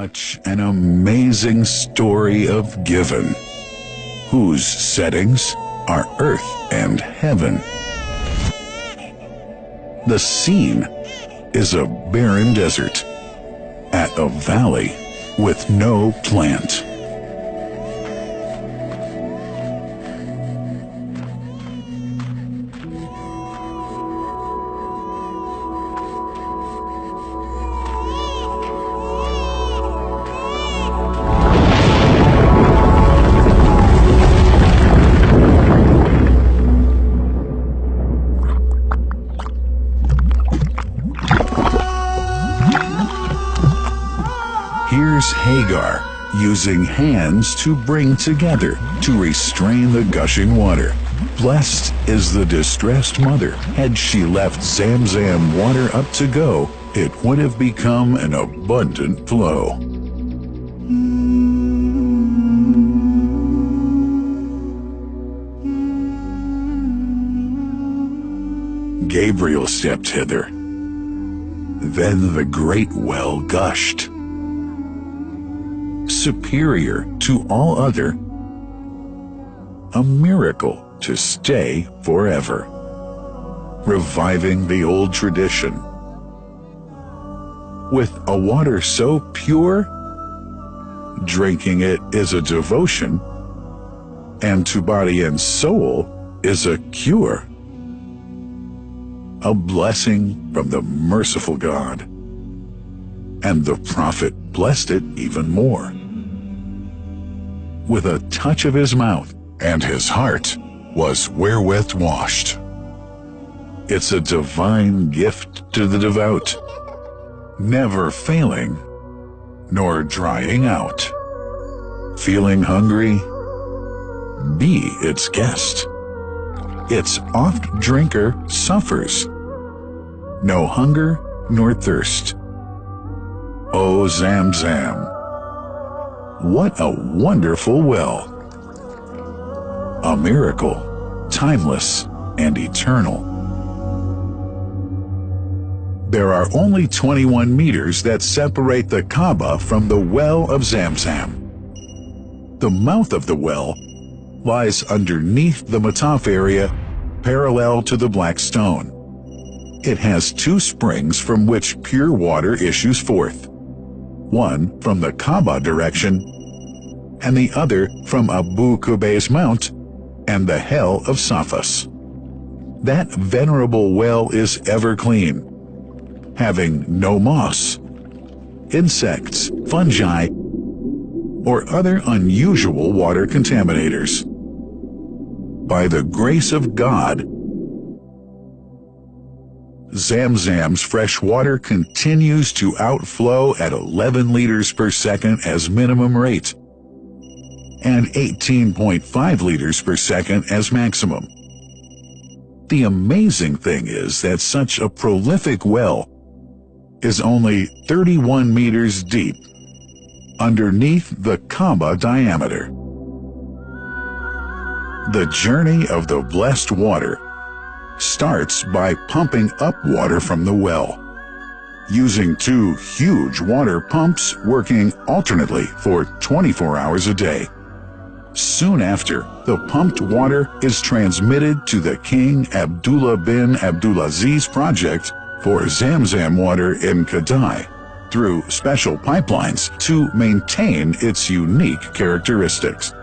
such an amazing story of giving, whose settings are earth and heaven. The scene is a barren desert at a valley with no plant. Here's Hagar using hands to bring together to restrain the gushing water. Blessed is the distressed mother. Had she left Zamzam water up to go, it would have become an abundant flow. Gabriel stepped hither. Then the great well gushed. Superior to all other, a miracle to stay forever, reviving the old tradition. With a water so pure, drinking it is a devotion, and to body and soul is a cure, a blessing from the merciful God. And the prophet blessed it even more. With a touch of his mouth, and his heart was wherewith washed. It's a divine gift to the devout, never failing, nor drying out. Feeling hungry? Be its guest. Its oft-drinker suffers, no hunger nor thirst. O Zamzam, what a wonderful well! A miracle, timeless and eternal. There are only 21 meters that separate the Kaaba from the well of Zamzam. The mouth of the well lies underneath the Mataf area, parallel to the black stone. It has two springs from which pure water issues forth. One from the Kaaba direction, and the other from Abu Qubay's mount and the hell of Safas. That venerable well is ever clean, having no moss, insects, fungi, or other unusual water contaminators. By the grace of God, Zamzam's fresh water continues to outflow at 11 liters per second as minimum rate, and 18.5 liters per second as maximum. The amazing thing is that such a prolific well is only 31 meters deep, underneath the Kaaba diameter. The journey of the blessed water starts by pumping up water from the well, using two huge water pumps working alternately for 24 hours a day. Soon after, the pumped water is transmitted to the King Abdullah bin Abdulaziz project for Zamzam water in Kadai through special pipelines to maintain its unique characteristics.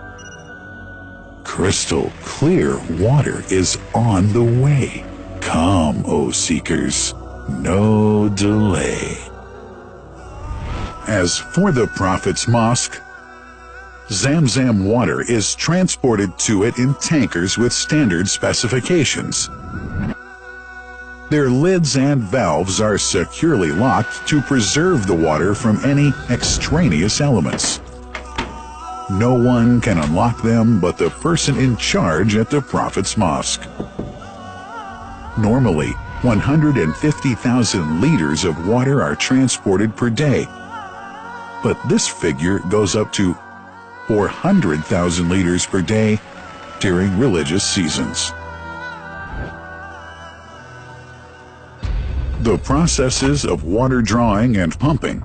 Crystal clear water is on the way. Come, O seekers, no delay. As for the Prophet's mosque, Zamzam water is transported to it in tankers with standard specifications. Their lids and valves are securely locked to preserve the water from any extraneous elements. No one can unlock them but the person in charge at the Prophet's mosque. Normally, 150,000 liters of water are transported per day, but this figure goes up to 400,000 liters per day during religious seasons. The processes of water drawing and pumping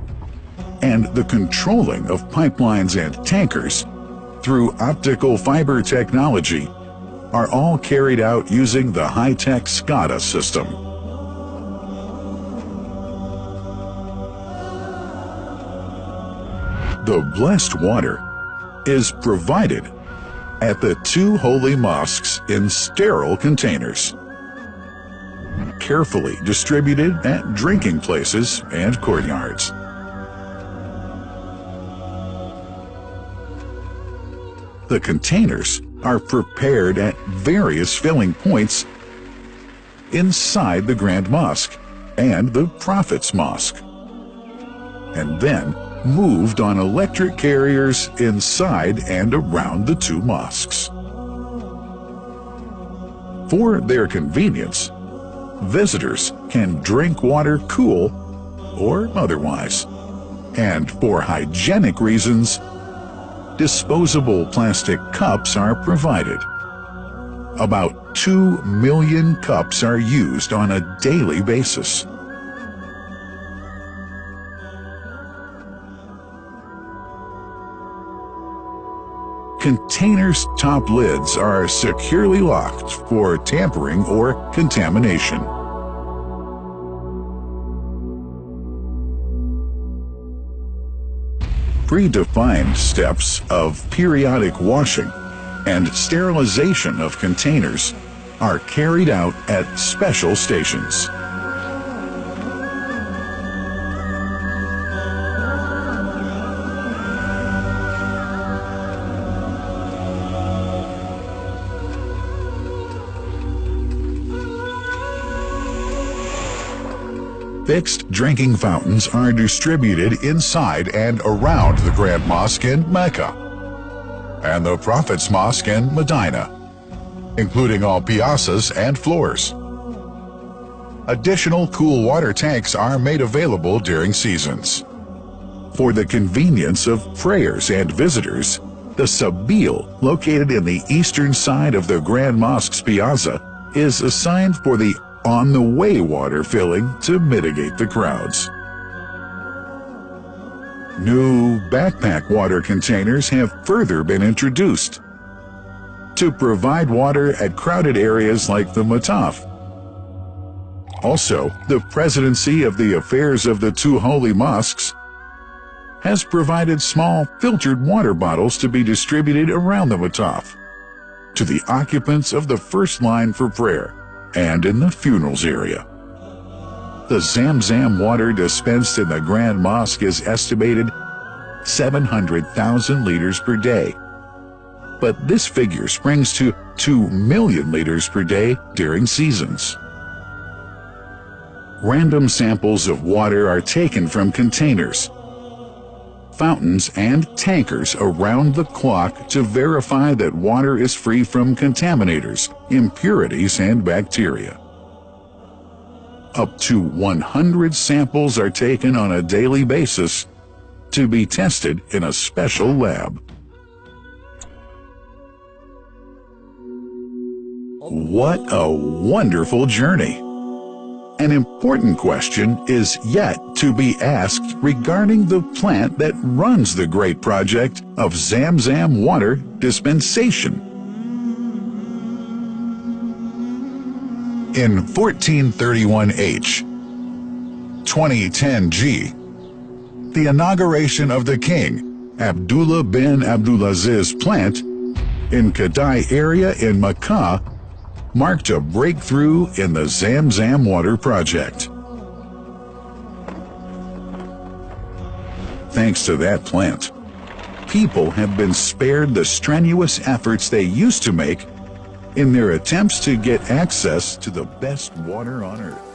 and the controlling of pipelines and tankers through optical fiber technology are all carried out using the high-tech SCADA system. The blessed water is provided at the two holy mosques in sterile containers, carefully distributed at drinking places and courtyards. The containers are prepared at various filling points inside the Grand Mosque and the Prophet's Mosque, and then moved on electric carriers inside and around the two mosques. For their convenience, visitors can drink water cool or otherwise, and for hygienic reasons, disposable plastic cups are provided. About 2 million cups are used on a daily basis. Containers' top lids are securely locked for tampering or contamination. Predefined steps of periodic washing and sterilization of containers are carried out at special stations. Fixed drinking fountains are distributed inside and around the Grand Mosque in Mecca and the Prophet's Mosque in Medina, including all piazzas and floors. Additional cool water tanks are made available during seasons. For the convenience of prayers and visitors, the Sabil, located in the eastern side of the Grand Mosque's piazza, is assigned for the on-the-way water filling to mitigate the crowds. New backpack water containers have further been introduced to provide water at crowded areas like the Mataf. Also, the Presidency of the Affairs of the Two Holy Mosques has provided small filtered water bottles to be distributed around the Mataf to the occupants of the first line for prayer and in the funerals area. The Zamzam water dispensed in the Grand Mosque is estimated 700,000 liters per day, but this figure springs to 2 million liters per day during seasons. Random samples of water are taken from containers, fountains, and tankers around the clock to verify that water is free from contaminators, impurities, and bacteria. Up to 100 samples are taken on a daily basis to be tested in a special lab. What a wonderful journey! An important question is yet to be asked regarding the plant that runs the great project of Zamzam water dispensation. In 1431H, 2010G, the inauguration of the king, Abdullah bin Abdulaziz plant in Kadai area in Makkah marked a breakthrough in the Zamzam water project. Thanks to that plant, people have been spared the strenuous efforts they used to make in their attempts to get access to the best water on earth.